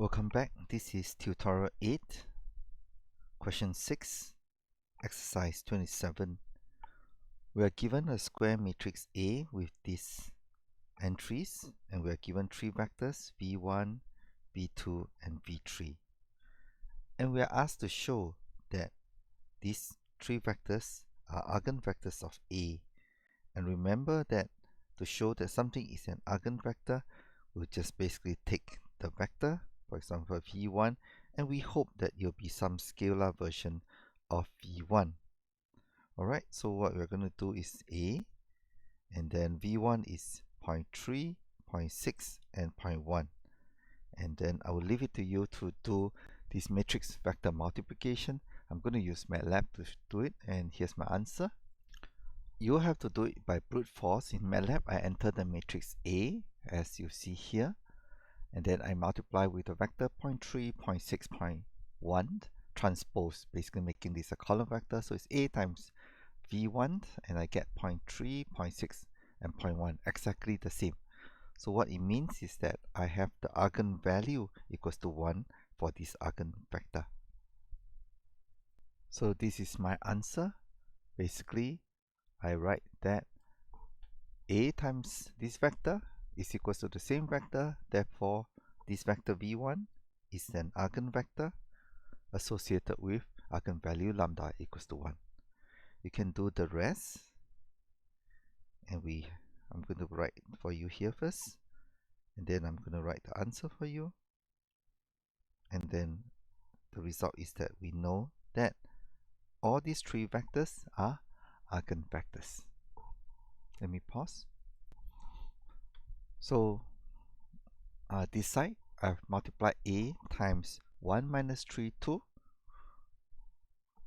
Welcome back. This is tutorial 8, question 6, exercise 27. We are given a square matrix A with these entries, and we are given three vectors v1, v2, and v3. And we are asked to show that these three vectors are eigenvectors of A. And remember that to show that something is an eigenvector, we'll just basically take the vector, for example v1, and we hope that it'll be some scalar version of v1. Alright, so what we're going to do is A, and then v1 is 0.3, 0.6, and 0.1. And then I will leave it to you to do this matrix vector multiplication. I'm going to use MATLAB to do it, and here's my answer. You have to do it by brute force. In MATLAB, I enter the matrix A, as you see here, and then I multiply with a vector 0.3, 0.6, 0.1 transpose, basically making this a column vector. So it's A times v1, and I get 0.3, 0.6, and 0.1, exactly the same. So what it means is that I have the eigenvalue equals to 1 for this eigenvector. So this is my answer. Basically, I write that A times this vector is equals to the same vector. Therefore, this vector v1 is an eigenvector associated with eigenvalue lambda equals to 1. You can do the rest, and I'm going to write for you here first, and then I'm going to write the answer for you. And then the result is that we know that all these three vectors are eigenvectors. Let me pause. So this side, I've multiplied A times 1 minus 3, 2.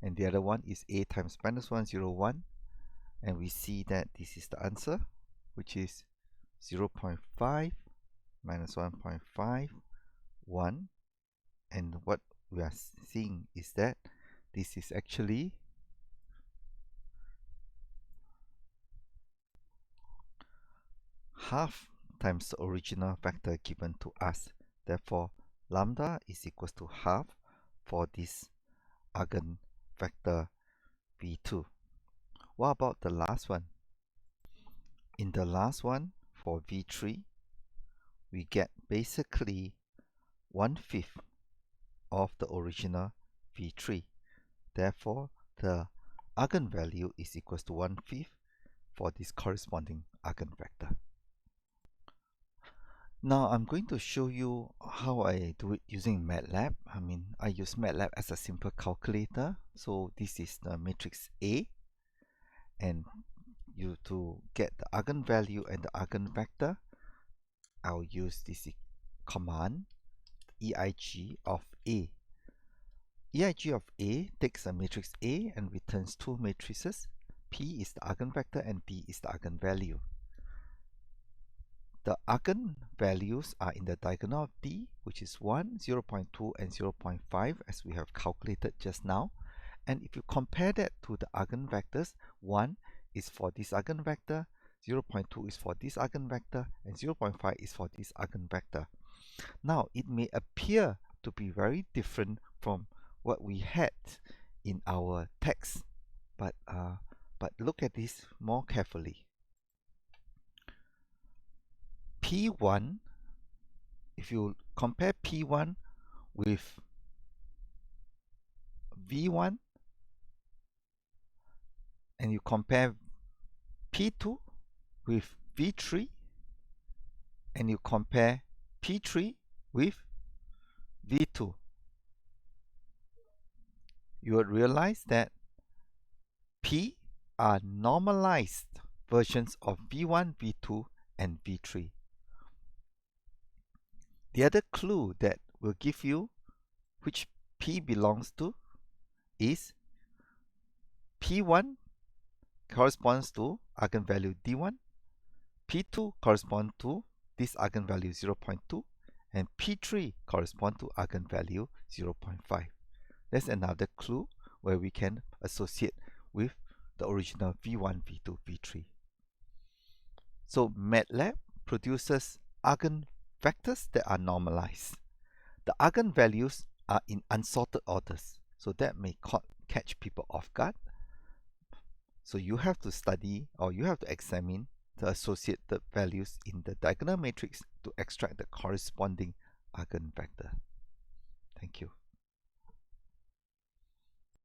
And the other one is A times minus 1, 0, 1. And we see that this is the answer, which is 0.5 minus 1.5, 1. And what we are seeing is that this is actually half times the original vector given to us. Therefore, lambda is equals to half for this eigenvector v2. What about the last one? In the last one, for v3, we get basically 1/5 of the original v3. Therefore, the eigenvalue is equals to 1/5 for this corresponding eigenvector. Now I'm going to show you how I do it using MATLAB. I use MATLAB as a simple calculator. So this is the matrix A, and to get the eigenvalue and the eigenvector, I'll use this command, EIG of A. EIG of A takes a matrix A and returns two matrices. P is the eigenvector and D is the eigenvalue. The eigenvalues are in the diagonal of D, which is 1, 0.2, and 0.5, as we have calculated just now. And if you compare that to the eigenvectors, 1 is for this eigenvector, 0.2 is for this eigenvector, and 0.5 is for this eigenvector. Now, it may appear to be very different from what we had in our text, but look at this more carefully. P1, if you compare P1 with V1, and you compare P2 with V3, and you compare P3 with V2, you would realize that P are normalized versions of V1, V2, and V3. The other clue that will give you which P belongs to is P1 corresponds to eigenvalue D1, P2 corresponds to this eigenvalue 0.2, and P3 corresponds to eigenvalue 0.5. That's another clue where we can associate with the original V1, V2, V3. So MATLAB produces eigenvectors that are normalized. The eigenvalues are in unsorted orders, so that may catch people off guard. So you have to study, or you have to examine the associated values in the diagonal matrix to extract the corresponding eigenvector. Thank you.